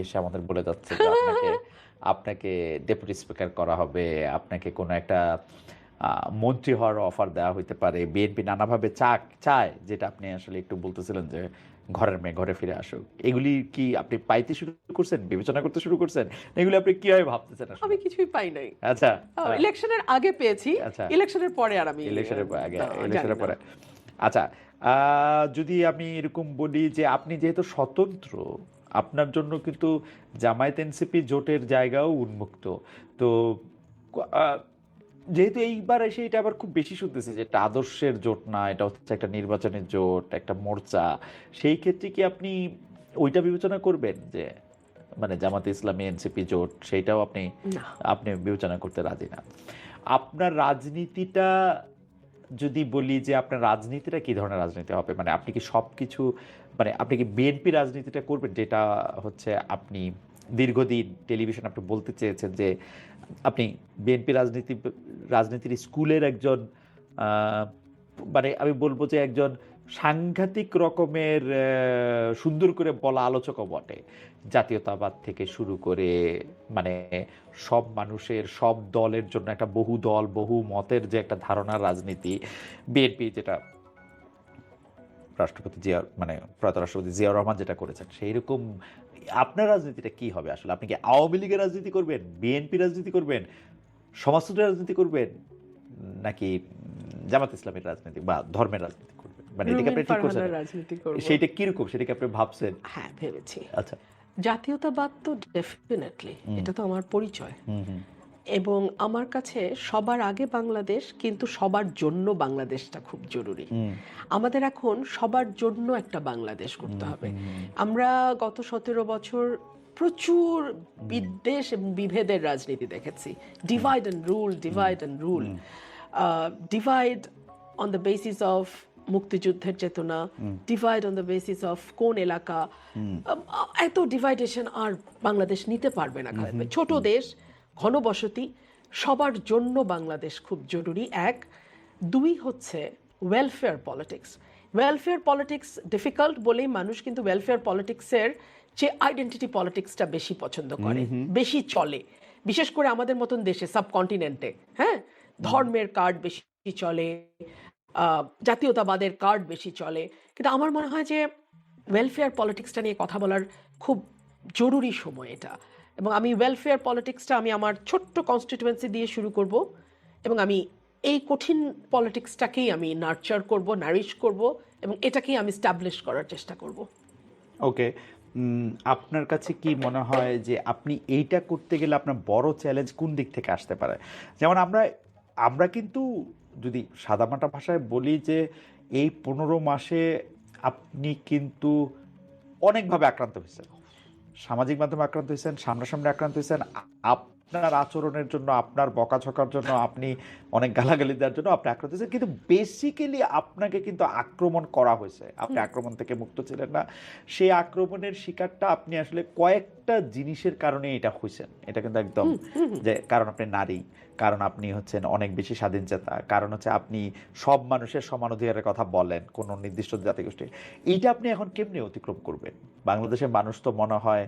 এসে আমাদের বলে যাচ্ছে যে আপনাকে আপনাকে ডেপুটি স্পিকার করা হবে, আপনাকে কোনো একটা মন্ত্রী হওয়ার অফার দেওয়া হইতে পারে। বিএনপি নানাভাবে চায়, যেটা আপনি আসলে একটু বলতেছিলেন যে ঘরের মেয়ে ঘরে ফিরে আসুক। এগুলি কি আপনি পাইতে শুরু করছেন, বিবেচনা করতে শুরু করছেন? এগুলি আপনি কিভাবে ভাবতেছেন আসলে? আমি কিছুই পাই নাই। আচ্ছা, ইলেকশনের আগে পেয়েছি, আচ্ছা, ইলেকশনের পরে আর আমি ইলেকশনের আগে, জানি ইলেকশনের না। পরে। আচ্ছা, যদি আমি এরকম বলি যে আপনি যেহেতু স্বতন্ত্র, আপনার জন্য কিন্তু জামায়াত এনসিপি জোটের জায়গাও উন্মুক্ত। তো আহ, যেহেতু এইবার এসে এটা আবার খুব বেশি শুনতেছে যে এটা আদর্শের জোট না, এটা হচ্ছে একটা নির্বাচনের জোট, একটা মোর্চা। সেই ক্ষেত্রে কি আপনি ওইটা বিবেচনা করবেন যে মানে জামাতে ইসলামী এনসিপি জোট, সেইটাও আপনি না। আপনি বিবেচনা করতে রাজি না? আপনার রাজনীতিটা, যদি বলি যে আপনার রাজনীতিটা কি ধরনের রাজনীতি হবে, মানে আপনি কি সব কিছু, মানে আপনি কি বিএনপি রাজনীতিটা করবেন, যেটা হচ্ছে আপনি দীর্ঘদিন টেলিভিশন আপনি বলতে চেয়েছেন যে আপনি বিএনপি রাজনীতির স্কুলের একজন, আহ, মানে আমি বলবো যে একজন সাংঘাতিক রকমের সুন্দর করে বলা আলোচকও বটে। জাতীয়তাবাদ থেকে শুরু করে মানে সব মানুষের সব দলের জন্য একটা বহু দল বহু মতের যে একটা ধারণার রাজনীতি, বিএনপি যেটা রাষ্ট্রপতি জিয়া মানে প্রয়াত রাষ্ট্রপতি জিয়াউর রহমান যেটা করেছেন, সেই রকম আপনার রাজনীতিটা কি হবে আসলে? আপনি কি আওয়ামী লীগের রাজনীতি করবেন, বিএনপি রাজনীতি করবেন, সমাজতন্ত্রের রাজনীতি করবেন, নাকি জামাত ইসলামের রাজনীতি বা ধর্মের রাজনীতি করবেন? মানে এটাকে রুমিন আপনি ঠিক করছেন? ফারহানার রাজনীতি করব। সেইটা কিরকম, সেটাকে আপনি ভাবছেন? হ্যাঁ, ভেবেছি। আচ্ছা। জাতীয়তাবাদ তো ডেফিনেটলি, এটা তো আমার পরিচয়। হুম, হুম, এবং আমার কাছে সবার আগে বাংলাদেশ, কিন্তু সবার জন্য বাংলাদেশটা খুব জরুরি। হুম, আমাদের এখন সবার জন্য একটা বাংলাদেশ করতে হবে। আমরা গত 17 বছর প্রচুর বিদ্বেষ এবং বিভেদের রাজনীতি দেখেছি। Divide and rule, divide and rule, divide on the basis of মুক্তিযুদ্ধের চেতনা, divide on the basis of কোন এলাকা। এত ডিভাইডেশন আর বাংলাদেশ নিতে পারবে না। খালেদ ভাই, ছোট দেশ, ঘনবসতি, সবার জন্য বাংলাদেশ খুব জরুরি। এক। দুই হচ্ছে welfare politics. Welfare politics difficult বলেই মানুষ কিন্তু ওয়েলফেয়ার পলিটিক্সের যে আইডেন্টিটি পলিটিক্সটা বেশি পছন্দ করে, বেশি চলে, বিশেষ করে আমাদের মতন দেশে, সাবকন্টিনেন্টে। হ্যাঁ, ধর্মের কার্ড বেশি চলে, জাতীয়তাবাদের কার্ড বেশি চলে। কিন্তু আমার মনে হয় যে ওয়েলফেয়ার পলিটিক্সটা নিয়ে কথা বলার খুব জরুরি সময় এটা। এবং আমি ওয়েলফেয়ার পলিটিক্সটা আমি আমার ছোট্ট কনস্টিটিউয়েন্সি দিয়ে শুরু করব, এবং আমি এই কঠিন পলিটিক্সটাকেই আমি নার্চার করব, নারিশ করব, এবং এটাকেই আমি স্টাবলিশ করার চেষ্টা করব। ওকে। আপনার কাছে কি মনে হয় যে আপনি এইটা করতে গেলে আপনার বড় চ্যালেঞ্জ কোন দিক থেকে আসতে পারে? যেমন আমরা আমরা কিন্তু যদি সাদামাটা ভাষায় বলি যে এই 15 মাসে আপনি কিন্তু অনেকভাবে আক্রান্ত হয়েছেন, সামাজিক মাধ্যমে আক্রান্ত হয়েছেন, সামনাসামনি আক্রান্ত হয়েছেন। আপনার আচরণের জন্য, আপনার বকাঝকার জন্য, আপনি অনেক গালাগালি দেওয়ার জন্য আপনি আক্রান্ত হয়েছেন, কিন্তু বেসিক্যালি আপনাকে কিন্তু আক্রমণ করা হয়েছে, আপনি আক্রমণ থেকে মুক্ত ছিলেন না। সেই আক্রমণের শিকারটা আপনি আসলে কয়েকটা জিনিসের কারণে এটা হয়েছেন, এটা কিন্তু একদম, যে কারণ আপনি নারী, কারণ আপনি হচ্ছেন অনেক বেশি স্বাধীনচেতা, কারণ হচ্ছে আপনি সব মানুষের সমান অধিকারের কথা বলেন কোনো নির্দিষ্ট জাতিগোষ্ঠী। এইটা আপনি এখন কেমনে অতিক্রম করবেন? বাংলাদেশের মানুষ তো মনে হয়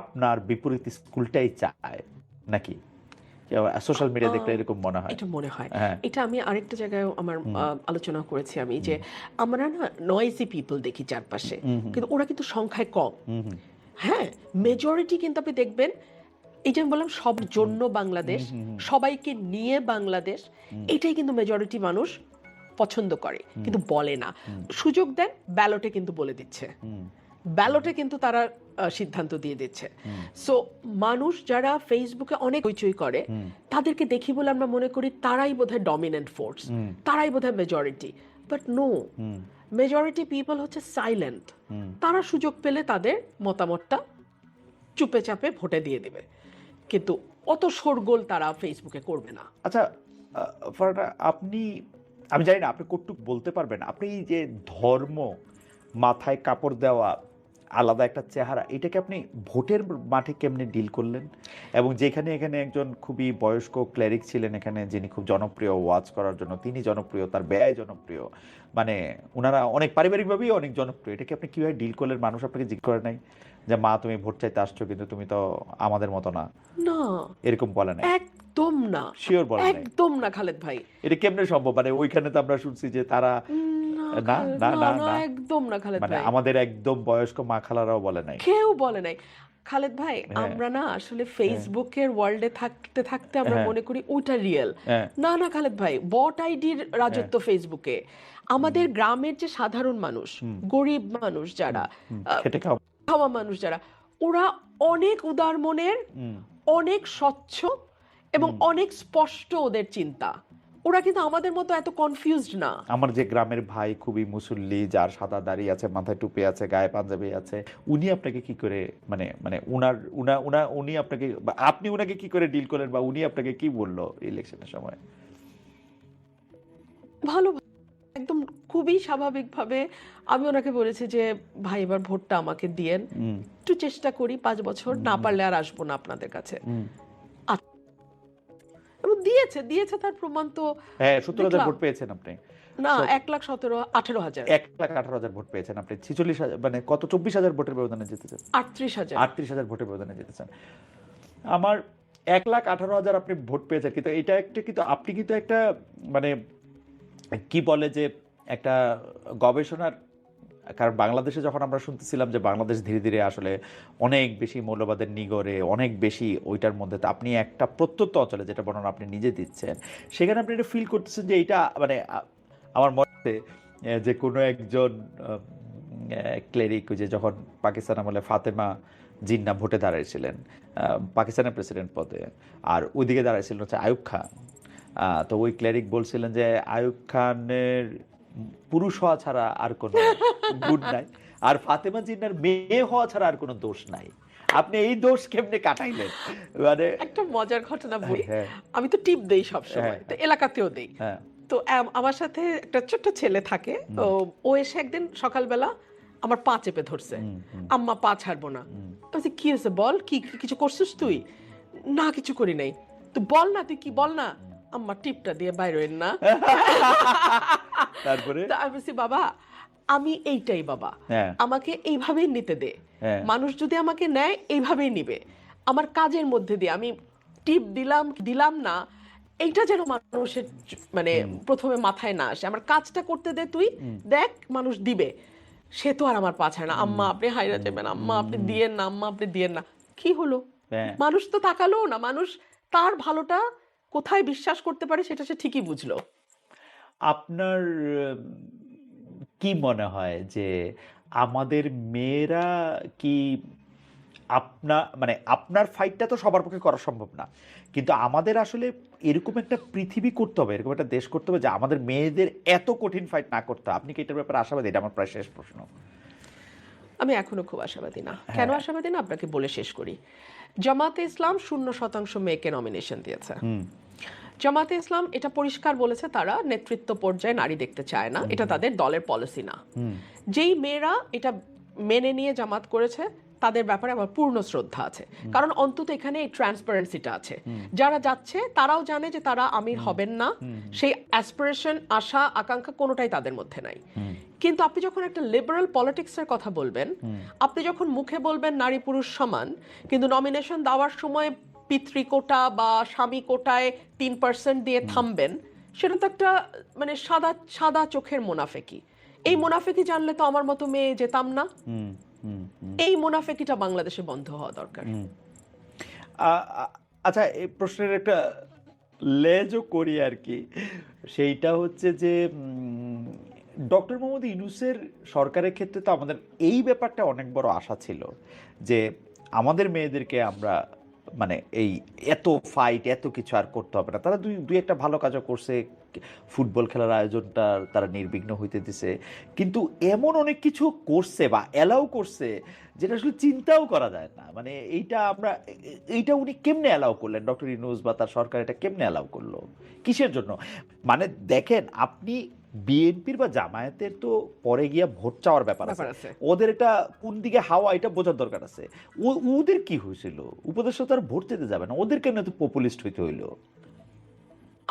আপনার বিপরীত স্কুলটাই চায়, নাকি সোশ্যাল মিডিয়া দেখলে এরকম মনে হয়? এটা মনে হয়। হ্যাঁ। এটা আমি আরেকটা জায়গায় আমার আলোচনা করেছি আমি, যে আমরা না নয়েজি পিপল দেখি চারপাশে, কিন্তু ওরা কিন্তু সংখ্যায় কম। হ্যাঁ, মেজরিটি কিন্তু আপনি দেখবেন, এই যে আমি বললাম সব জন্য বাংলাদেশ, সবাইকে নিয়ে বাংলাদেশ, এটাই কিন্তু মেজরিটি মানুষ পছন্দ করে, কিন্তু বলে না। সুযোগ দেন, ব্যালটে কিন্তু বলে দিচ্ছে, ব্যালটে কিন্তু তারা সিদ্ধান্ত দিয়ে দিচ্ছে। সো মানুষ যারা ফেসবুকে অনেক হইচই করে, তাদেরকে দেখি বলে আমরা মনে করি তারাই বোধহয় ডমিনেন্ট ফোর্স, তারাই বোধহয় majority. But no, majority people হচ্ছে সাইলেন্ট। তারা সুযোগ পেলে তাদের মতামতটা চুপে চাপে ভোটে দিয়ে দিবে, কিন্তু অত শোরগোল তারা ফেসবুকে করবে না। আচ্ছা, ফারহানা, আপনি, আমি জানি না আপনি কতটুকু বলতে পারবেন, আপনি যে ধর্ম, মাথায় কাপড় দেওয়া, আলাদা একটা চেহারা, এটাকে আপনি ভোটের মাঠে কেমনে ডিল করলেন? এবং যেখানে এখানে একজন খুবই বয়স্ক ক্লেরিক ছিলেন এখানে, যিনি খুব জনপ্রিয় ওয়াজ করার জন্য, তিনি জনপ্রিয়, তার ব্যয় জনপ্রিয়, মানে ওনারা অনেক পারিবারিকভাবেই অনেক জনপ্রিয়, এটাকে আপনি কিভাবে ডিল করলেন? মানুষ আপনাকে জিজ্ঞেস করে নাই যে মা তুমি ভোট চাইতে আসছো কিন্তু তুমি তো আমাদের মতো না, না, এরকম বলে নাই? একদম না, শিওর বলে নাই? একদম না খালেদ ভাই। এটা কেমনে সম্ভব? মানে ওইখানে তো আমরা শুনছি যে তারা না না না না না না, না, একদম না খালেদ মানে ভাই, আমাদের একদম বয়স্ক মা খালারাও বলে নাই? কেউ বলে নাই। খালেদ ভাই, হ্যাঁ। আমরা না আসলে ফেসবুকের ওয়ার্ল্ডে থাকতে থাকতে আমরা হ্যাঁ। মনে করি ওটা রিয়েল। হ্যাঁ। না না খালেদ ভাই, বট আইডির রাজত্ব ফেসবুকে। আমাদের গ্রামের যে সাধারণ মানুষ, গরিব মানুষ যারা, খেটে খাওয়া। খাওয়া মানুষ যারা, ওরা অনেক উদার মনের, অনেক স্বচ্ছ এবং অনেক স্পষ্ট ওদের চিন্তা। ওরা কিন্তু আমাদের মতো এত কনফিউজড না। আমার যে গ্রামের ভাই খুবই মুসল্লি, যার সাদা দাড়ি আছে, মাথায় টুপি আছে, গায়ে পাঞ্জাবি আছে, উনি আপনাকে কি করে মানে মানে উনার উনা উনা উনি আপনাকে বা আপনি উনাকে কি করে ডিল করলেন, বা উনি আপনাকে কি বললো ইলেকশনের সময়? ভালো, একদম খুবই স্বাভাবিকভাবে আমি ওনাকে বলেছি যে ভাই এবার ভোটটা আমাকে দিয়েন, একটু চেষ্টা করি 5 বছর, না পারলে আর আসবো না আপনাদের কাছে। এবং দিয়েছে দিয়েছে তার প্রমাণ তো হ্যাঁ, 17,000 দেখলাম। ভোট পেয়েছেন আপনি। না, 1,17,18,000 1,18,000 ভোট পেয়েছেন আপনি। 46,000 মানে কত, 24,000 ভোটের ব্যবধানে জিতেছেন। 38,000 38,000 ভোটের ব্যবধানে জিতেছেন। আমার 1,18,000 আপনি ভোট পেয়েছেন, কিন্তু এটা একটা, কিন্তু আপনি কিন্তু একটা মানে কি বলে যে একটা গবেষণার, কারণ বাংলাদেশে যখন আমরা শুনতেছিলাম যে বাংলাদেশ ধীরে ধীরে আসলে অনেক বেশি মৌলবাদের নিগড়ে, অনেক বেশি ওইটার মধ্যে, তো আপনি একটা প্রত্যন্ত অঞ্চলে, যেটা বর্ণনা আপনি নিজে দিচ্ছেন, সেখানে আপনি এটা ফিল করতেছেন যে এইটা মানে আমার মনে হয় যে কোনো একজন ক্লেরিক, যে যখন পাকিস্তান আমলে ফাতেমা জিন্না ভোটে দাঁড়াইছিলেন পাকিস্তানের প্রেসিডেন্ট পদে, আর ওইদিকে দাঁড়াইছিলেন হচ্ছে আইয়ুব খান, তো ওই ক্লেরিক বলছিলেন যে আইয়ুব খানের পুরুষ হওয়া ছাড়া আর কোনো গুণ নাই, আর ফাতেমা জিন্নার মেয়ে হওয়া ছাড়া আর কোনো দোষ নাই। আপনি এই দোষ কেমনে কাটাইলেন? মানে একটা মজার ঘটনা বলি। হ্যাঁ। আমি তো টিপ দেই সব সময়, হ্যাঁ। তো এলাকাতেও দেই। হ্যাঁ। তো আমার সাথে একটা ছোট্ট ছেলে থাকে, ও এসে একদিন সকালবেলা আমার পা চেপে ধরছে, আম্মা পা ছাড়বো না। আমি বলছি, কি হয়েছে বল, কি কিছু করছিস তুই? না কিছু করি নাই। তো বল না, তুই কি বল না। আম্মা টিপটা দিয়ে বাইরে হইন না। তারপরে তা আমি বলছি, বাবা আমি এইটাই বাবা, হ্যাঁ। আমাকে এইভাবেই নিতে দে। হ্যাঁ। মানুষ যদি আমাকে নেয় এইভাবেই নিবে। আমার কাজের মধ্যে দিয়ে আমি টিপ দিলাম দিলাম না, এইটা যেন মানুষের মানে প্রথমে মাথায় না আসে। আমার কাজটা করতে দে, তুই দেখ মানুষ দিবে। সে তো আর আমার পাছায় না, আম্মা আপনি হাইরা যাবেন, আম্মা আপনি দিয়েন না, আম্মা আপনি দিয়েন না। কি হলো? হ্যাঁ। মানুষ তো তাকালো না, মানুষ তার ভালোটা কোথায় বিশ্বাস করতে পারে সেটা সে ঠিকই বুঝলো। আপনার কি মনে হয় যে আমাদের মেয়েরা কি মানে আপনার ফাইটটা তো সবার পক্ষে করা সম্ভব না, কিন্তু আমাদের আসলে এরকম একটা পৃথিবী করতে হবে, এরকম একটা দেশ করতে হবে যে আমাদের মেয়েদের এত কঠিন ফাইট না করতে হবে। আপনি কি এটার ব্যাপারে আশাবাদী? এটা আমার প্রায় শেষ প্রশ্ন। আমি এখনো খুব আশাবাদী না। কেন আশাবাদী না আপনাকে বলে শেষ করি। জামাতে ইসলাম 0% মেয়েকে নমিনেশন দিয়েছে। জামাতে ইসলাম এটা পরিষ্কার বলেছে, তারা নেতৃত্ব পর্যায়ে নারী দেখতে চায় না, এটা তাদের দলের পলিসি না। যেই মেয়েরা এটা মেনে নিয়ে জামাত করেছে তাদের ব্যাপারে আমার পূর্ণ শ্রদ্ধা আছে, কারণ অন্তত এখানে এই ট্রান্সপারেন্সিটা আছে। যারা যাচ্ছে তারাও জানে যে তারা আমির হবেন না, সেই অ্যাসপিরেশন, আশা, আকাঙ্ক্ষা কোনোটাই তাদের মধ্যে নাই। কিন্তু আপনি যখন একটা লিবারাল পলিটিক্সের কথা বলবেন, আপনি যখন মুখে বলবেন নারী পুরুষ সমান, কিন্তু নমিনেশন দেওয়ার সময় পিতৃকোটা বা স্বামী কোটায় 3% দিয়ে থামবেন, সেটা তো একটা মানে সাদা সাদা চোখের মুনাফেকি। এই মুনাফেকি জানলে তো আমার মতো মেয়ে যেতাম না। এই মুনাফেকিটা বাংলাদেশে বন্ধ হওয়া দরকার। আচ্ছা, এই প্রশ্নের একটা লেজও করি আর কি, সেইটা হচ্ছে যে ডক্টর মোহাম্মদ ইউনূসের সরকারের ক্ষেত্রে তো আমাদের এই ব্যাপারটা অনেক বড় আশা ছিল যে আমাদের মেয়েদেরকে আমরা মানে এই এত ফাইট এত কিছু আর করতে হবে না। তারা দুই একটা ভালো কাজও করছে, ফুটবল খেলার আয়োজনটা তারা নির্বিঘ্ন হইতে দিছে, কিন্তু এমন অনেক কিছু করছে বা অ্যালাউ করছে যেটা আসলে চিন্তাও করা যায় না। মানে এইটা উনি কেমনে অ্যালাউ করলেন, ডক্টর ইউনূস বা তার সরকার এটা কেমনে অ্যালাউ করলো, কিসের জন্য? মানে দেখেন, আপনি বিএনপির বা জামায়াতের তো পরে গিয়া ভোট চাওয়ার ব্যাপার আছে, ব্যাপার আছে। ওদের এটা কোন দিকে হাওয়া এটা বোঝার দরকার আছে। ওদের কি হয়েছিল, উপদেষ্টা তো আর ভোট দিতে যাবে না, ওদের কেন এত পপুলিস্ট হইতে হইলো?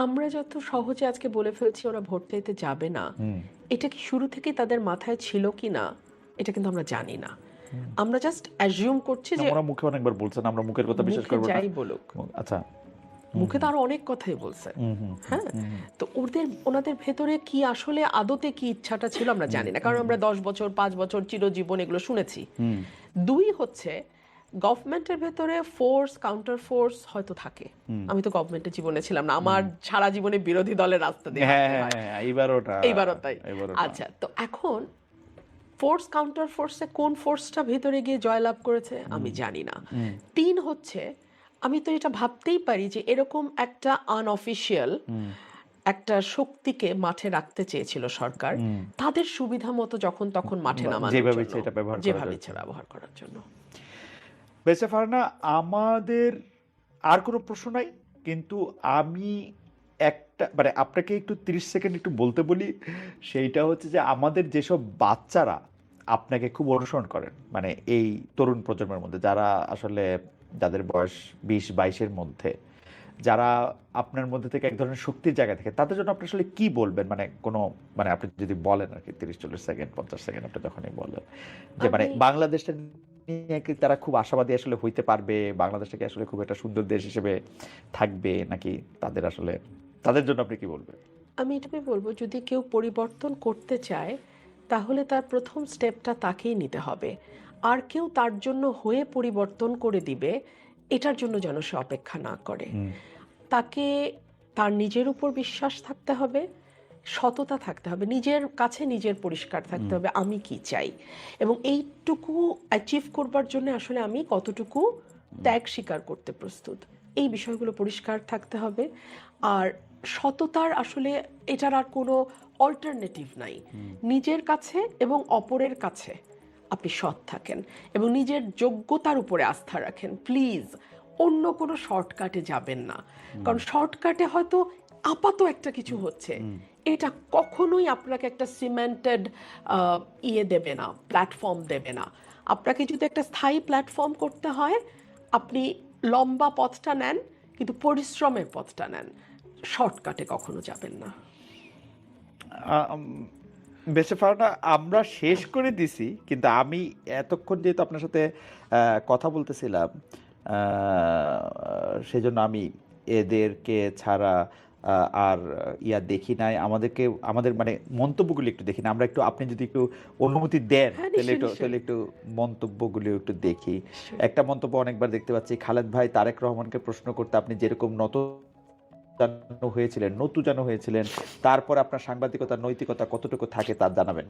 আমরা যত সহজে আজকে বলে ফেলছি ওরা ভোট চাইতে যাবে না, এটা কি শুরু থেকেই তাদের মাথায় ছিল কি না এটা কিন্তু আমরা জানি না। আমরা জাস্ট অ্যাজিউম করছি না, যে ওরা মুখে অনেকবার বলছেন, আমরা মুখের কথা বিশ্বাস মুখে করবো না। যাই বলুক, আচ্ছা। মুখে তো আরো অনেক কথাই বলছে। হ্যাঁ, তো ওনাদের ভেতরে কি আসলে আদতে কি ইচ্ছাটা ছিল আমরা জানি না, কারণ আমরা 10 বছর 5 বছর চিরজীবন এগুলো শুনেছি। দুই হচ্ছে গভর্নমেন্টের ভেতরে ফোর্স কাউন্টার ফোর্স হয়তো থাকে। আমি তো গভর্নমেন্টের জীবনে ছিলাম না, আমার সারা জীবনে বিরোধী দলের রাস্তা দিয়ে হ্যাঁ হাঁটতে হ্যাঁ হয়। হ্যাঁ, এইবারও তাই। আচ্ছা, তো এখন ফোর্স কাউন্টার ফোর্সে কোন ফোর্সটা ভেতরে গিয়ে জয়লাভ করেছে আমি জানি না। তিন হচ্ছে আমি তো এটা ভাবতেই পারি যে এরকম একটা আনঅফিশিয়াল একটা শক্তিকে মাঠে রাখতে চেয়েছিল সরকার, তাদের সুবিধা মতো যখন তখন মাঠে নামানোর যেভাবে জন্য, ইচ্ছে এটা ব্যবহার করার যেভাবে জন্য। ইচ্ছে ব্যবহার করার জন্য। বেঁচে ফারহানা, আমাদের আর কোনো প্রশ্ন নাই, কিন্তু আমি একটা মানে আপনাকে একটু 30 সেকেন্ড একটু বলতে বলি। সেইটা হচ্ছে যে আমাদের যেসব বাচ্চারা আপনাকে খুব অনুসরণ করেন, মানে এই তরুণ প্রজন্মের মধ্যে যারা আসলে যাদের বয়স 20-22-এর মধ্যে, যারা আপনার মধ্যে থেকে এক ধরনের শক্তির জায়গা থেকে, তাদের জন্য আপনি আসলে কি বলবেন? মানে কোনো মানে আপনি যদি বলেন আর কি 30-40 সেকেন্ড 50 সেকেন্ড আপনি যখনই বলেন যে মানে আমি বাংলাদেশটা নিয়ে কি তারা খুব আশাবাদী আসলে হইতে পারবে, বাংলাদেশটাকে আসলে খুব একটা সুন্দর দেশ হিসেবে থাকবে, নাকি তাদের আসলে তাদের জন্য আপনি কি বলবেন? আমি এটাই বলবো, যদি কেউ পরিবর্তন করতে চায় তাহলে তার প্রথম স্টেপটা তাকেই নিতে হবে। আর কেউ তার জন্য হয়ে পরিবর্তন করে দিবে এটার জন্য যেন সে অপেক্ষা না করে। তাকে তার নিজের উপর বিশ্বাস থাকতে হবে, সততা থাকতে হবে, নিজের কাছে নিজের পরিষ্কার থাকতে হবে আমি কি চাই, এবং এইটুকু অ্যাচিভ করবার জন্য আসলে আমি কতটুকু ত্যাগ স্বীকার করতে প্রস্তুত, এই বিষয়গুলো পরিষ্কার থাকতে হবে। আর সততার আসলে এটার আর কোনো অল্টারনেটিভ নাই। নিজের কাছে এবং অপরের কাছে আপনি সৎ থাকেন এবং নিজের যোগ্যতার উপরে আস্থা রাখেন, প্লিজ অন্য কোনো শর্টকাটে যাবেন না। কারণ শর্টকাটে হয়তো আপাত একটা কিছু হচ্ছে, এটা কখনোই আপনাকে একটা সিমেন্টেড দেবে না, প্ল্যাটফর্ম দেবে না। আপনাকে যদি একটা স্থায়ী প্ল্যাটফর্ম করতে হয় আপনি লম্বা পথটা নেন, কিন্তু পরিশ্রমের পথটা নেন, শর্টকাটে কখনো যাবেন না। বেঁচে ফারহানা, আমরা শেষ করে দিছি, কিন্তু আমি এতক্ষণ যেহেতু আপনার সাথে কথা বলতেছিলাম, সেজন্য আমি এদেরকে ছাড়া আর দেখি নাই, আমাদের মানে মন্তব্যগুলি একটু দেখি না আমরা, একটু আপনি যদি একটু অনুমতি দেন হ্যাঁ, তাহলে নিশ্চয়ই, একটু নিশ্চয়ই। তাহলে একটু মন্তব্যগুলি একটু দেখি। নিশ্চয়ই। একটা মন্তব্য অনেকবার দেখতে পাচ্ছি, খালেদ ভাই তারেক রহমানকে প্রশ্ন করতে আপনি যেরকম নতুজানো হয়েছিলেন, তারপর আপনার সাংবাদিকতার নৈতিকতা কতটুকু থাকে তা জানাবেন।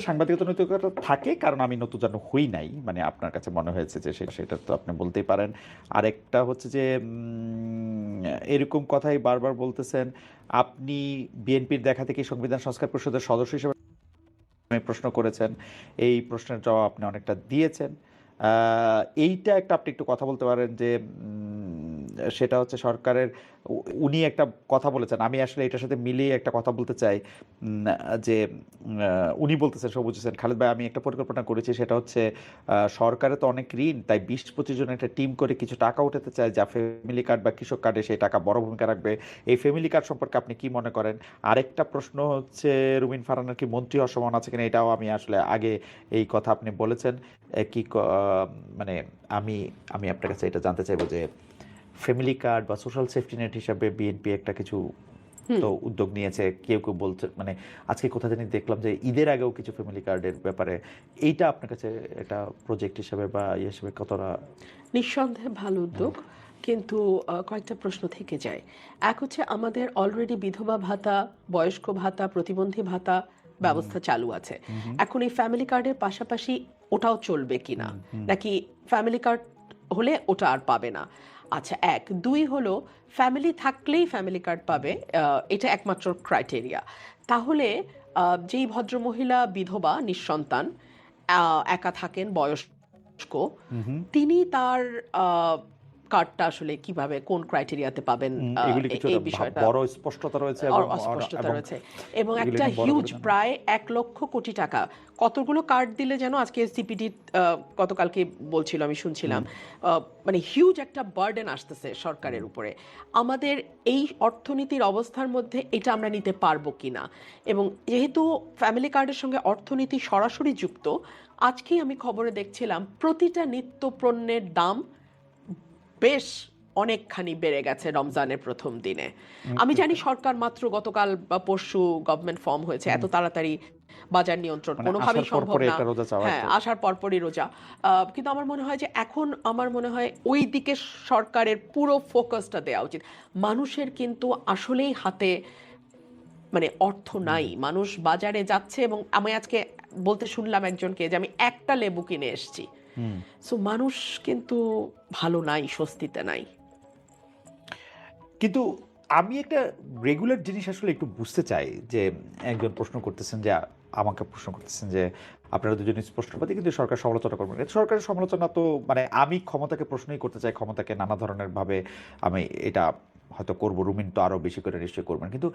সাংবাদিকতা নৈতিকতা থাকে কারণ আমি নতুজানো হই নাই, মানে আপনার কাছে মনে হয়েছে যে সেটা তো আপনি বলতেই পারেন। আরেকটা হচ্ছে যে এরকম কথাই বারবার বলতেছেন, আপনি বিএনপির দেখা থেকে সংবিধান সংস্কার পরিষদের সদস্য হিসেবে প্রশ্ন করেছেন, এই প্রশ্নের জবাব আপনি অনেকটা দিয়েছেন। এইটা একটা আপনি একটু কথা বলতে পারেন যে সেটা হচ্ছে সরকারের, উনি একটা কথা বলেছেন, আমি আসলে এটার সাথে মিলিয়ে একটা কথা বলতে চাই, যে উনি বলতেছেন, সবুজ হোসেন খালেদ ভাই, আমি একটা পরিকল্পনা করেছি, সেটা হচ্ছে সরকারে তো অনেক ঋণ, তাই 20-25 জনের একটা টিম করে কিছু টাকা উঠাতে চায়, যা ফ্যামিলি কার্ড বা কৃষক কার্ডে সেই টাকা বড় ভূমিকা রাখবে। এই ফ্যামিলি কার্ড সম্পর্কে আপনি কি মনে করেন? আরেকটা প্রশ্ন হচ্ছে, রুমিন ফারহানার কি মন্ত্রী হওয়ার সম্ভাবনা আছে কিনা, এটাও আমি আসলে আগে এই কথা আপনি বলেছেন। মানে আমি আমি আপনার কাছে এটা জানতে চাইবো যে ফ্যামিলি কার্ড বা সোশ্যাল সেফটি নেট হিসাবে বিএনপি একটা কিছু তো উদ্যোগ নিয়েছে, কেউ কেউ বলছে, মানে আজকে কোথা জানি দেখলাম যে ঈদের আগেও কিছু ফ্যামিলি কার্ডের ব্যাপারে, এইটা আপনার কাছে একটা প্রজেক্ট হিসাবে বা হিসেবে কতটা? নিঃসন্দেহে ভালো উদ্যোগ, কিন্তু কয়েকটা প্রশ্ন থেকে যায়। এক হচ্ছে আমাদের অলরেডি বিধবা ভাতা, বয়স্ক ভাতা, প্রতিবন্ধী ভাতা ব্যবস্থা চালু আছে। এখন এই ফ্যামিলি কার্ডের পাশাপাশি ওটাও চলবে কিনা, নাকি ফ্যামিলি কার্ড হলে ওটা আর পাবে না? আচ্ছা, এক। দুই হলো ফ্যামিলি থাকলেই ফ্যামিলি কার্ড পাবে, এটা একমাত্র ক্রাইটেরিয়া। তাহলে যেই ভদ্রমহিলা বিধবা নিঃসন্তান একা থাকেন, বয়স্ক, তিনি তার কার্ডটা আসলে কিভাবে কোন ক্রাইটেরিয়াতে পাবেন এগুলি কিছু এই বিষয়টা বড় স্পষ্টতা রয়েছে এবং অস্পষ্টতা রয়েছে এবং এগুলি একটা নিয়ে বড় হিউজ করে জানা। প্রায় 1 লক্ষ কোটি টাকা কতগুলো কার্ড দিলে যেন আজকে সিপিডি গতকালকে বলছিল আমি শুনছিলাম মানে হিউজ একটা বার্ডেন আসতেছে সরকারের উপরে আমাদের এই অর্থনীতির অবস্থার মধ্যে এটা আমরা নিতে পারবো কিনা এবং যেহেতু ফ্যামিলি কার্ডের সঙ্গে অর্থনীতি সরাসরি যুক্ত আজকেই আমি খবরে দেখছিলাম প্রতিটা নিত্য পণ্যের দাম বেশ অনেকখানি বেড়ে গেছে রমজানের প্রথম দিনে আমি জানি সরকার মাত্র গতকাল বা পরশু গভর্নমেন্ট ফর্ম হয়েছে এত তাড়াতাড়ি বাজার নিয়ন্ত্রণ মানে কোনোভাবেই আসার সম্ভব পরপরই না একটা রোজা চাওয়া হ্যাঁ একটা। আসার পরপরই রোজা কিন্তু আমার মনে হয় যে এখন আমার মনে হয় ওই দিকে সরকারের পুরো ফোকাসটা দেওয়া উচিত মানুষের কিন্তু আসলেই হাতে মানে অর্থ নাই মানুষ বাজারে যাচ্ছে এবং আমি আজকে বলতে শুনলাম একজনকে যে আমি একটা লেবু কিনে এসেছি সো মানুষ কিন্তু ভালো নাই স্বস্তিতে নাই কিন্তু আমি একটা রেগুলার জিনিস আসলে একটু বুঝতে চাই যে একজন প্রশ্ন করতেছেন যে আমাকে প্রশ্ন করতেছেন যে আপনারা দুজন স্পষ্টবাদী কিন্তু সরকার সমালোচনা করবেন সরকারের সমালোচনা তো মানে আমি ক্ষমতাকে প্রশ্নই করতে চাই ক্ষমতাকে নানা ধরনের ভাবে আমি এটা হয়তো করবো রুমিন তো আরো বেশি করে নিশ্চয়ই করবেন কিন্তু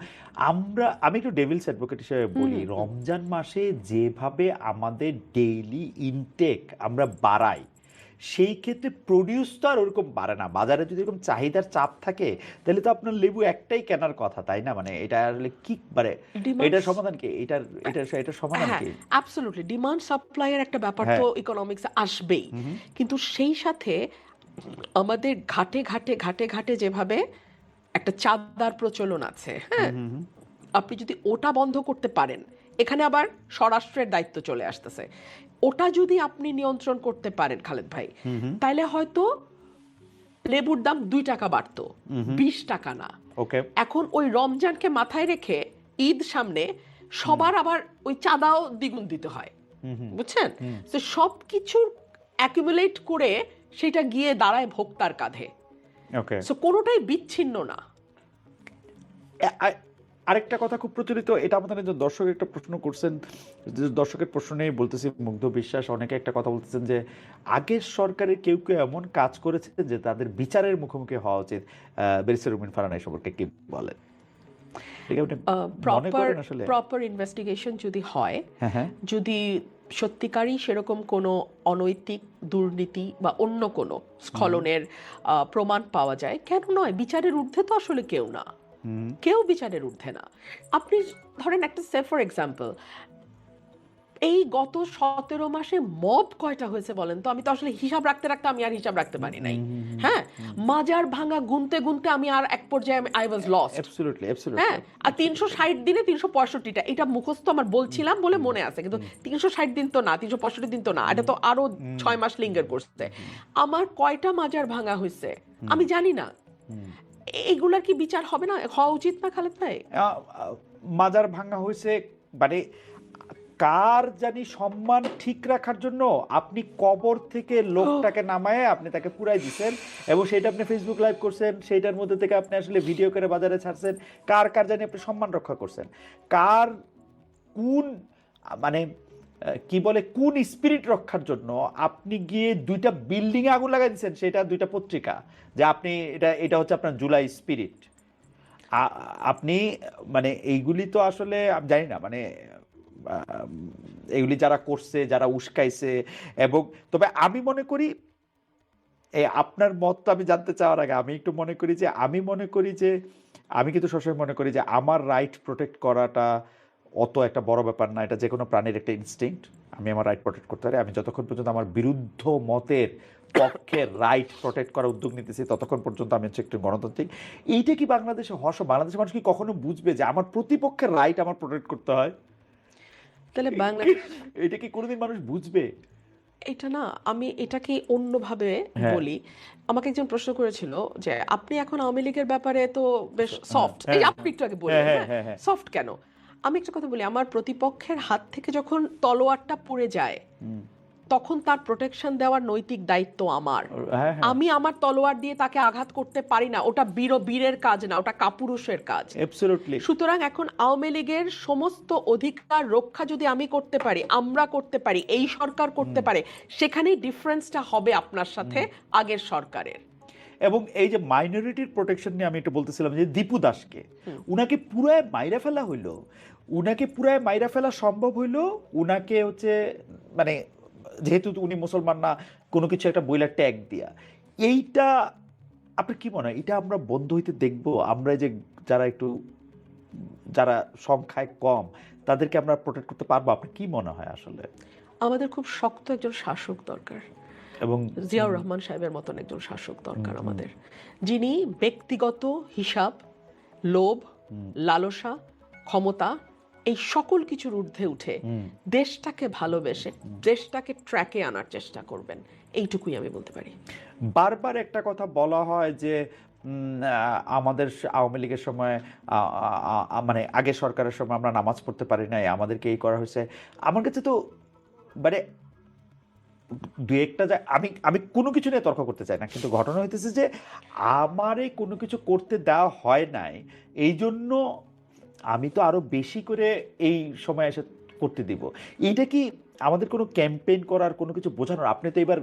আমি একটু ডেভিলস অ্যাডভোকেট হিসেবে বলি রমজান মাসে যেভাবে আমাদের ডেইলি ইনটেক আমরা বাড়াই সেই ক্ষেত্রে প্রডিউস তো আর ওরকম বাড়ে না বাজারে যদি এরকম চাহিদার চাপ থাকে তাহলে তো আপনার লেবু একটাই কেনার কথা তাই না মানে এটা আসলে কি মানে এটার সমাধান কি এটার সমাধান হ্যাঁ কি অ্যাবসলিউটলি ডিমান্ড সাপ্লাইয়ের একটা ব্যাপার তো ইকোনমিক্স আসবেই কিন্তু সেই সাথে আমাদের ঘাটে ঘাটে ঘাটে ঘাটে যেভাবে একটা চাঁদার প্রচলন আছে হ্যাঁ আপনি যদি ওটা বন্ধ করতে পারেন এখানে আবার স্বরাষ্ট্রের দায়িত্ব চলে আসতেছে ওটা যদি আপনি নিয়ন্ত্রণ করতে পারেন খালেদ ভাই তাহলে হয়তো লেবুর দাম 2 টাকা বাড়তো 20 টাকা না ওকে এখন ওই রমজানকে মাথায় রেখে ঈদ সামনে সবার আবার ওই চাঁদাও দ্বিগুণ দিতে হয় বুঝছেন তো সব কিছুর অ্যাকুমুলেট করে সেটা গিয়ে দাঁড়ায় ভোক্তার কাঁধে ওকে সো কোনোটাই বিচ্ছিন্ন না আরেকটা কথা খুব প্রচলিত এটা আমাদের একজন দর্শক একটা প্রশ্ন করছেন দর্শকের প্রশ্ন নিয়ে বলতেছি মুগ্ধ বিশ্বাস অনেকে একটা কথা বলতেছেন যে আগের সরকারের কেউ কেউ এমন কাজ করেছে যে তাদের বিচারের মুখোমুখি হওয়া উচিত ব্যারিস্টার রুমিন ফারহানা এই সম্পর্কে কি বলেন প্রপার ইনভেস্টিগেশন যদি হয় হ্যাঁ যদি সত্যিকারই সেরকম কোনো অনৈতিক দুর্নীতি বা অন্য কোনো স্খলনের প্রমাণ পাওয়া যায় কেন নয় বিচারের ঊর্ধ্বে তো আসলে কেউ না কেউ বিচারের ঊর্ধ্বে না আপনি ধরেন একটা সে ফর এক্সাম্পল এই গত 17 মাসে মব কয়টা হয়েছে বলেন তো আমি তো আসলে হিসাব রাখতে রাখতে আমি আর হিসাব রাখতে পারি নাই হ্যাঁ মাজার ভাঙা গুনতে গুনতে আমি আর এক পর্যায়ে আই ওয়াজ লস্ট অ্যাবসলিউটলি হ্যাঁ আর 360 দিনে 365টা এটা মুখস্থ আমার বলছিলাম বলে মনে আছে কিন্তু 360 দিন তো না 365 দিন তো না এটা তো আরো 6 মাস লিঙ্গার করছে আমার কয়টা মাজার ভাঙা হয়েছে আমি জানি না এগুলার কি বিচার হবে না হওয়া উচিত না খালেদ ভাই মাজার ভাঙা হয়েছে মানে কার জানি সম্মান ঠিক রাখার জন্য আপনি কবর থেকে লোকটাকে নামায় আপনি তাকে পুরাই দিচ্ছেন এবং সেটা আপনি ফেসবুক লাইভ করছেন সেইটার মধ্যে থেকে আপনি আসলে ভিডিও করে বাজারে ছাড়ছেন কার কার জানি আপনি সম্মান রক্ষা করছেন কার কোন মানে কি বলে কোন স্পিরিট রক্ষার জন্য আপনি গিয়ে 2টা বিল্ডিং এ আগুন লাগাই দিচ্ছেন সেটা 2টা পত্রিকা যে আপনি এটা হচ্ছে আপনার জুলাই স্পিরিট আপনি মানে এইগুলি তো আসলে আমি জানি না মানে এগুলি যারা করছে যারা উস্কাইছে এবং তবে আমি মনে করি আপনার মত তো আমি জানতে চাওয়ার আগে আমি একটু মনে করি যে আমি কিন্তু সবসময় মনে করি যে আমার রাইট প্রোটেক্ট করাটা অত একটা বড় ব্যাপার না এটা যে কোনো প্রাণীর একটা ইনস্টিংক্ট আমি আমার রাইট প্রোটেক্ট করতে পারি আমি যতক্ষণ পর্যন্ত আমার বিরুদ্ধ মতের পক্ষে রাইট প্রোটেক্ট করার উদ্যোগ নিতেছি ততক্ষণ পর্যন্ত আমি হচ্ছে একটু গণতান্ত্রিক এইটা কি বাংলাদেশে বাংলাদেশের মানুষ কি কখনো বুঝবে যে আমার প্রতিপক্ষের রাইট আমার প্রোটেক্ট করতে হয় তাহলে বাংলাদেশ এটা কি কোনোদিন মানুষ বুঝবে এটা না আমি এটাকে অন্যভাবে বলি আমাকে একজন প্রশ্ন করেছিল যে আপনি এখন আওয়ামী লীগের ব্যাপারে তো বেশ সফট এই আপনি একটু আগে বললেন সফট কেন আমি একটা কথা বলি আমার প্রতিপক্ষের হাত থেকে যখন তলোয়ারটা পড়ে যায় তখন তার প্রোটেকশন দেওয়ার নৈতিক দায়িত্ব আমার আমি আমার তলোয়ার দিয়ে তাকে আঘাত করতে পারি না ওটা বীরের কাজ না ওটা কাপুরুষের কাজ সুতরাং এখন আওয়ামী লীগের সমস্ত অধিকার রক্ষা যদি আমি করতে পারি আমরা করতে পারি এই সরকার করতে পারে সেখানেই ডিফারেন্সটা হবে আপনার সাথে আগের সরকারের এবং এই যে মাইনরিটির প্রোটেকশন নিয়ে আমি একটু বলতেছিলাম যে দীপু দাসকে উনাকে পুরায় মাইরা ফেলা হইলো, উনাকে পুরায় মাইরা ফেলা সম্ভব হইলো উনাকে হচ্ছে মানে যেহেতু উনি মুসলমান না কোনো কিছু একটা বইলা ট্যাগ দিয়া। এইটা আপনার কি মনে হয় এটা আমরা বন্ধ হইতে দেখবো? আমরা যে যারা একটু যারা সংখ্যায় কম তাদেরকে আমরা প্রোটেক্ট করতে পারবো? আপনার কি মনে হয় আসলে? আমাদের খুব শক্ত একজন শাসক দরকার, এবং জিয়াউর রহমান সাহেবের মতন একজন শাসক দরকার আমাদের, যিনি ব্যক্তিগত হিসাব, লোভ, লালসা, ক্ষমতা এই সকল কিছুর ঊর্ধ্বে উঠে দেশটাকে ভালোবেসে দেশটাকে ট্র্যাকে আনার চেষ্টা করবেন, এইটুকুই আমি বলতে পারি। বারবার একটা কথা বলা হয় যে আমাদের আওয়ামী লীগের সময় মানে আগের সরকারের সময় আমরা নামাজ পড়তে পারি নাই, আমাদেরকে এই করা হয়েছে। আমার কাছে তো মানে দু একটা আমি আমি কোনো কিছু নিয়ে তর্ক করতে চাই না, কিন্তু ঘটনা হইতেছে যে আমারে কোনো কিছু করতে দেওয়া হয় নাই, এই জন্য আমি তো আরো বেশি করে এই সময় এসে করতে দিব। এইটা কি আমাদের কোনো ক্যাম্পেইন করার কোনো কিছু বোঝানোর? আপনি তো এবার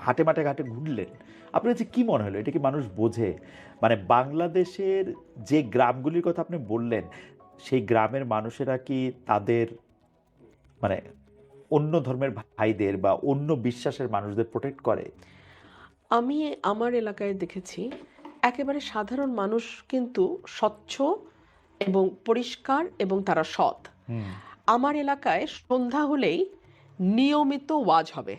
হাটে মাঠে ঘাটে ঘুরলেন, আপনার কাছে কি মনে হলো এটা কি মানুষ বোঝে? মানে বাংলাদেশের যে গ্রামগুলির কথা আপনি বললেন সেই গ্রামের মানুষেরা কি তাদের মানে অন্য ধর্মের ভাইদের বা অন্য বিশ্বাসের মানুষদের প্রোটেক্ট করে? আমি আমার এলাকায় দেখেছি একেবারে সাধারণ মানুষ কিন্তু স্বচ্ছ এবং পরিষ্কার এবং তারা সৎ। আমার এলাকায় সন্ধ্যা হলেই নিয়মিত ওয়াজ হবে,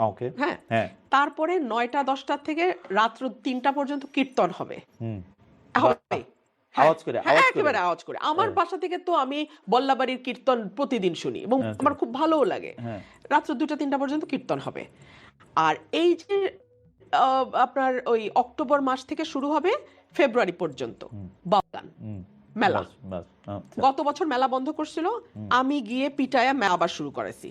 ওকে, হ্যাঁ, হ্যাঁ, তারপরে 9টা-10টা থেকে রাত্র 3টা পর্যন্ত কীর্তন হবে। হবে। আওয়াজ করে, হ্যাঁ, আওয়াজ করে। একেবারে আওয়াজ করে। আমার বাসা থেকে তো আমি বল্লাবাড়ির কীর্তন প্রতিদিন শুনি এবং আমার খুব ভালোও লাগে। রাত্র 2টা-3টা পর্যন্ত কীর্তন হবে। আর এই যে আপনার ওই অক্টোবর মাস থেকে শুরু হবে ফেব্রুয়ারি পর্যন্ত বাউল মেলা। গত বছর মেলা বন্ধ করছিল, আমি গিয়ে পিটায়া মেলা আবার শুরু করেছি।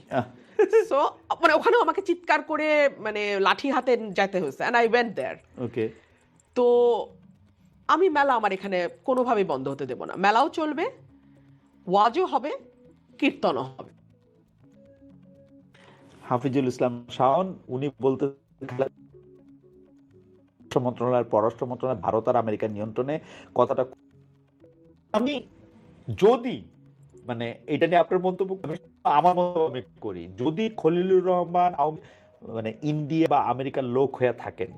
সো মানে ওখানে আমাকে চিৎকার করে মানে লাঠি হাতে যেতে হয়েছে, এন্ড আই ওয়েন্ট দেয়ার। ওকে, তো আমি মেলা আমার এখানে কোনোভাবেই বন্ধ হতে দেব না। মেলাও চলবে, ওয়াজও হবে, কীর্তনও হবে। হাফিজুল ইসলাম শাওন উনি বলতে মন্ত্রণালয়ের পররাষ্ট্র মন্ত্রণালয় ভারত আর আমেরিকার নিয়ন্ত্রণে কথাটা আমি যদি মানে এটা নিয়ে আপনার মন্তব্য আমার মন্তব্য আমি করি, যদি খলিলুর রহমান মানে ইন্ডিয়া বা আমেরিকার লোক হয়ে থাকেন,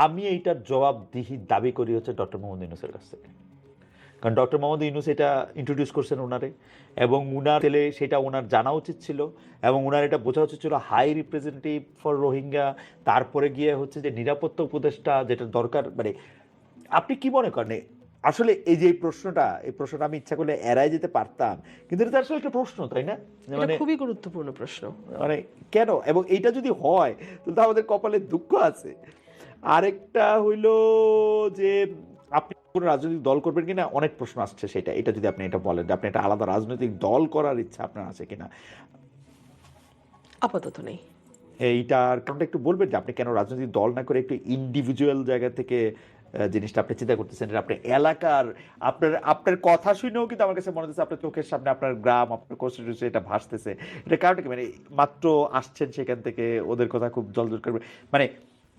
আমি এইটার জবাবদিহি দাবি করি হচ্ছে ডক্টর মোহাম্মদ ইউনূসের কাছ থেকে। কারণ ডক্টর মোহাম্মদ ইউনূস এটা ইন্ট্রোডিউস করছেন ওনারে, এবং উনার ছেলে সেটা ওনার জানা উচিত ছিল, এবং ওনার এটা বোঝা উচিত ছিল হাই রিপ্রেজেন্টেটিভ ফর রোহিঙ্গা, তারপরে গিয়ে হচ্ছে যে নিরাপত্তা উপদেষ্টা যেটা দরকার। মানে আপনি কি মনে করেন আসলে এই যে এই প্রশ্নটা আমি ইচ্ছা করলে এড়াই যেতে পারতাম, কিন্তু এটা আসলে একটা প্রশ্ন, তাই না? মানে খুবই গুরুত্বপূর্ণ প্রশ্ন। মানে কেন, এবং এইটা যদি হয় তাহলে আমাদের কপালে দুঃখ আছে। আরেকটা হইল যে আপনি কোন রাজনৈতিক দল করবেন কিনা, অনেক প্রশ্ন আসছে সেটা। এটা যদি আপনি এটা বলেন যে আপনি একটা আলাদা রাজনৈতিক দল করার ইচ্ছা আপনার আছে কিনা? আপাতত নেই। এইটার কারণটা একটু বলবেন যে আপনি কেন রাজনৈতিক দল না করে একটু ইন্ডিভিজুয়াল জায়গা থেকে জিনিসটা আপনি চিন্তা করতেছেন? আপনার এলাকার আপনার কথা শুনেও কিন্তু আমার কাছে মনে হচ্ছে আপনার চোখের সামনে আপনার গ্রাম, আপনার কনস্টিটিউশন এটা ভাসতেছে। এটা কারণটা কি? মানে মাত্র আসছেন সেখান থেকে, ওদের কথা খুব জলজল করবে, মানে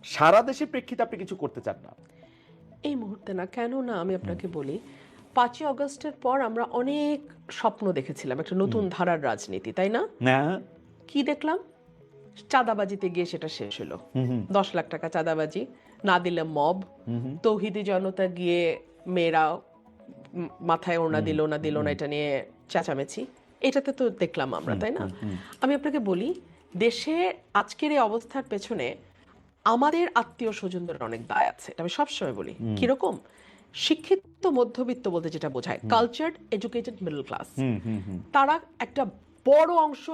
সারা দেশের প্রেক্ষিতে আপনি কিছু করতে চান না এই মুহূর্তে না। কেন না, আমি আপনাকে বলি, 5ই আগস্টের পর আমরা অনেক স্বপ্ন দেখেছিলাম একটা নতুন ধারার রাজনীতি, তাই না? কি দেখলাম? চাঁদাবাজিতে গিয়ে সেটা শেষ হলো। 10 লাখ টাকা চাঁদাবাজি, না দিলে মব, তৌহিদি জনতা গিয়ে মেয়েরা মাথায় ওড়না দিল না এটা নিয়ে চেঁচামেচি, এটাতে তো দেখলাম আমরা, তাই না? আমি আপনাকে বলি, দেশে আজকের এই অবস্থার পেছনে আমাদের আত্মীয় স্বজনদের অনেক দায় আছে, এটা আমি সবসময় বলি। কিরকম? শিক্ষিত মধ্যবিত্ত বলতে যেটা বোঝায় কালচার্ড এডুকেটেড মিডল ক্লাস, তারা একটা বড় অংশ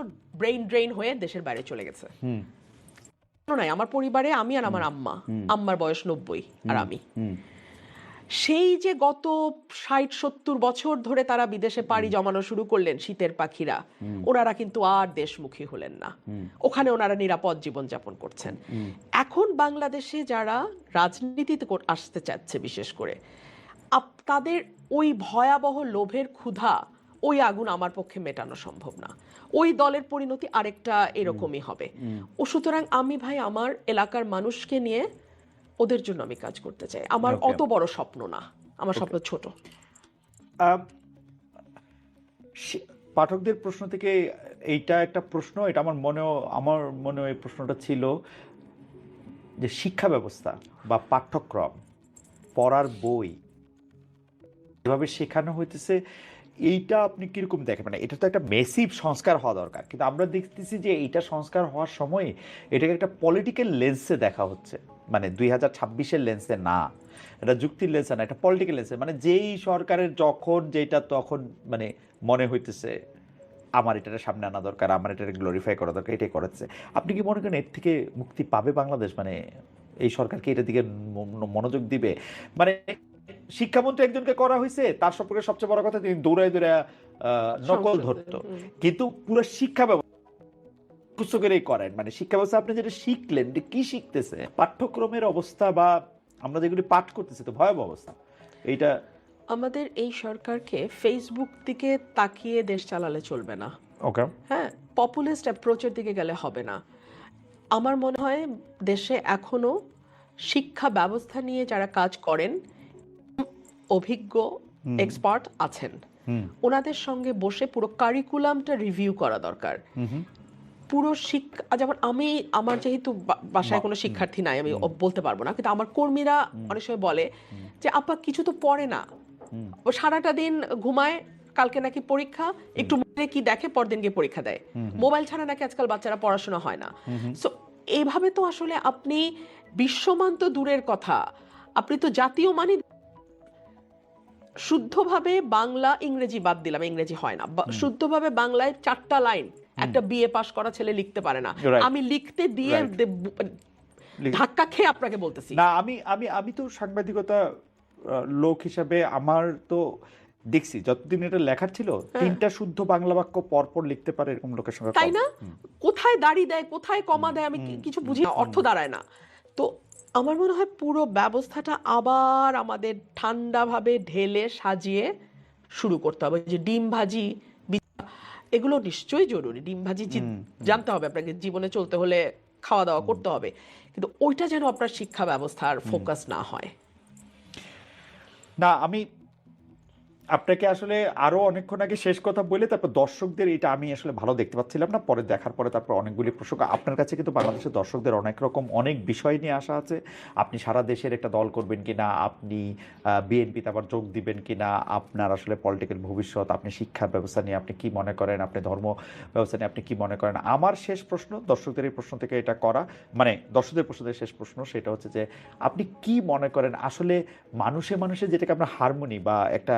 ব্রেইন ড্রেইন হয়ে দেশের বাইরে চলে গেছে। নাই, আমার পরিবারে আমি আর আমার আম্মার বয়স 90 আর আমি, সেই যে গত 60-70 বছর ধরে তারা বিদেশে পাড়ি জমানো শুরু করলেন শীতের পাখিরা, ওনারা কিন্তু আর দেশমুখী হলেন না। ওখানে ওনারা নিরাপদ জীবনযাপন করছেন। এখন বাংলাদেশে যারা রাজনীতিতে আসতে চাচ্ছে বিশেষ করে, তাদের ওই ভয়াবহ লোভের ক্ষুধা, ওই আগুন আমার পক্ষে মেটানো সম্ভব না। ওই দলের পরিণতি আরেকটা এরকমই হবে। ও সুতরাং আমি ভাই আমার এলাকার মানুষকে নিয়ে ওদের জন্য আমি কাজ করতে চাই। আমার Okay. অত বড় স্বপ্ন না, আমার স্বপ্ন ছোট। আহ, পাঠকদের প্রশ্ন থেকে এইটা একটা প্রশ্ন, এটা আমার মনেও এই প্রশ্নটা ছিল যে শিক্ষা ব্যবস্থা বা পাঠ্যক্রম, পড়ার বই যেভাবে শেখানো হইতেছে, এইটা আপনি কিরকম দেখেন? মানে এটা তো একটা মেসিভ সংস্কার হওয়া দরকার, কিন্তু আমরা দেখতেছি যে এইটা সংস্কার হওয়ার সময় এটাকে একটা পলিটিক্যাল লেন্সে দেখা হচ্ছে, মানে 2026-এর লেন্সে না, এটা যুক্তির লেন্সে না, এটা পলিটিক্যাল লেন্সে, মানে যেই সরকারের যখন যেটা তখন মানে মনে হইতেছে আমার এটার সামনে আনা দরকার, আমার এটা গ্লোরিফাই করা দরকার, এটাই করাচ্ছে। আপনি কি মনে করেন এর থেকে মুক্তি পাবে বাংলাদেশ? মানে এই সরকারকে এটার দিকে মনোযোগ দিবে? মানে শিক্ষামন্ত্রী একজনকে করা হয়েছে, তার সম্পর্কে সবচেয়ে বড় কথা তিনি দৌড়ায় দৌড়ায় নকল ধরতো, কিন্তু পুরো শিক্ষা ব্যবস্থা করেই করেন। মানে শিক্ষা ব্যবস্থা আপনি যেটা শিখলেন, যে কি শিখতেছে, পাঠ্যক্রমের অবস্থা বা আমরা যেগুলি পাঠ করতেছি তো ভয়াবহ অবস্থা। এইটা আমাদের এই সরকারকে ফেসবুক দিকে তাকিয়ে দেশ চালালে চলবে না। ওকে, হ্যাঁ, পপুলিস্ট অ্যাপ্রোচের দিকে গেলে হবে না। আমার মনে হয় দেশে এখনো শিক্ষা ব্যবস্থা নিয়ে যারা কাজ করেন, অভিজ্ঞ এক্সপার্ট আছেন, ওনাদের সঙ্গে বসে পুরো কারিকুলামটা রিভিউ করা দরকার। পুরো শিক্ষা, যেমন আমি, আমার যেহেতু বাসায় কোনো শিক্ষার্থী নাই, আমি বলতে পারবো না, কিন্তু আমার কর্মীরা অনেক সময় বলে যে আপা কিছু তো পড়ে না, ও সারাটা দিন ঘুমায়, কালকে নাকি পরীক্ষা, একটু মনে কি দেখে, পরদিন গিয়ে পরীক্ষা দেয়, মোবাইল ছাড়া নাকি আজকাল বাচ্চারা পড়াশোনা হয় না। সো এইভাবে তো আসলে আপনি বিশ্বমান তো দূরের কথা, আপনি তো জাতীয় মানই শুদ্ধভাবে বাংলা, ইংরেজি বাদ দিলাম, ইংরেজি হয় না, শুদ্ধভাবে বাংলায় 4টা লাইন একটা বিএ পাস করা ছেলে লিখতে পারে না। আমি লিখতে দিয়ে ধাক্কা খেয়ে আপনাকে বলতেছি না, আমি আমি আমি তো সাংবাদিকতা লোক হিসাবে আমার তো দেখছি যতদিন এটা লেখার ছিল, 3টা শুদ্ধ বাংলা বাক্য পরপর লিখতে পারে এরকম লোকের সঙ্গে, তাই না? কোথায় দাড়ি দেয়, কোথায় কমা দেয়, আমি কিছু বুঝি না, অর্থ দাঁড়ায় না। তো আমার মনে হয় পুরো ব্যবস্থাটা আবার আমাদের ঠান্ডাভাবে ঢেলে সাজিয়ে শুরু করতে হবে। যে ডিম ভাজি, এগুলো নিশ্চয়ই জরুরি, ডিম ভাজি জানতে হবে আপনাকে, জীবনে চলতে হলে খাওয়া দাওয়া করতে হবে, কিন্তু ওইটা যেন আপনার শিক্ষা ব্যবস্থার ফোকাস না হয়। না, আমি আপনাকে আসলে আরো অনেকক্ষণ আগে শেষ কথা বলে তারপর দর্শকদের এটা আমি আসলে ভালো দেখতে পাচ্ছিলাম না, পরে দেখার পরে তারপর অনেকগুলি প্রসঙ্গ আপনার কাছে, কিন্তু বাংলাদেশের দর্শকদের অনেক রকম অনেক বিষয় নিয়ে আসা আছে। আপনি সারা দেশের একটা দল করবেন কিনা, আপনি বিএনপিতে আবার যোগ দিবেন কিনা, আপনার আসলে পলিটিক্যাল ভবিষ্যৎ, আপনি শিক্ষা ব্যবস্থা নিয়ে আপনি কি মনে করেন, আপনি ধর্ম ব্যবস্থা নিয়ে আপনি কি মনে করেন। আমার শেষ প্রশ্ন দর্শকদের এই প্রশ্ন থেকে এটা করা, মানে দর্শকদের প্রশ্নের শেষ প্রশ্ন, সেটা হচ্ছে যে আপনি কি মনে করেন আসলে মানুষে মানুষে যেটাকে আমরা হারমোনি বা একটা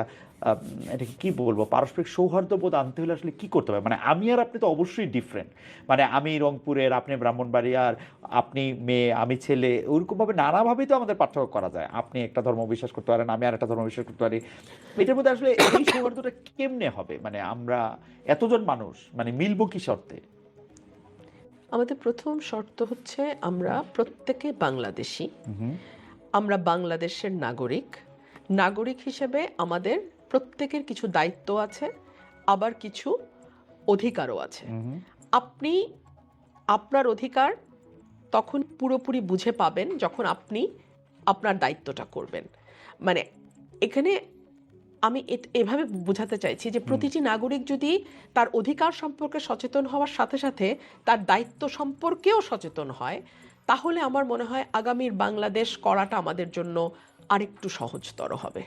এটাকে কি বলবো, পারস্পরিক সৌহার্দ্যবোধ আনতে হলে আসলে কি করতে হবে? মানে আমি আর আপনি তো অবশ্যই ডিফারেন্ট, মানে আমি রংপুরের, আপনি ব্রাহ্মণবাড়িয়ার, আপনি মেয়ে আমি ছেলে, ওরকমভাবে নানাভাবেই তো আমাদের পার্থক্য করা যায়। আপনি একটা ধর্ম বিশ্বাস করতে পারেন, আমি আর একটা ধর্ম বিশ্বাস করতে পারি, এটার মধ্যে আসলে এই সৌহার্দ্যটা কেমনে হবে? মানে আমরা এতজন মানুষ মানে মিলবো কি শর্তে? আমাদের প্রথম শর্ত হচ্ছে আমরা প্রত্যেকে বাংলাদেশি, আমরা বাংলাদেশের নাগরিক। নাগরিক হিসেবে আমাদের প্রত্যেকের কিছু দায়িত্ব আছে, আবার কিছু অধিকারও আছে। আপনি আপনার অধিকার তখন পুরোপুরি বুঝে পাবেন যখন আপনি আপনার দায়িত্বটা করবেন। মানে এখানে আমি এভাবে বোঝাতে চাইছি যে প্রতিটি নাগরিক যদি তার অধিকার সম্পর্কে সচেতন হওয়ার সাথে সাথে তার দায়িত্ব সম্পর্কেও সচেতন হয়, তাহলে আমার মনে হয় আগামীর বাংলাদেশ করাটা আমাদের জন্য আরেকটু সহজতর হবে।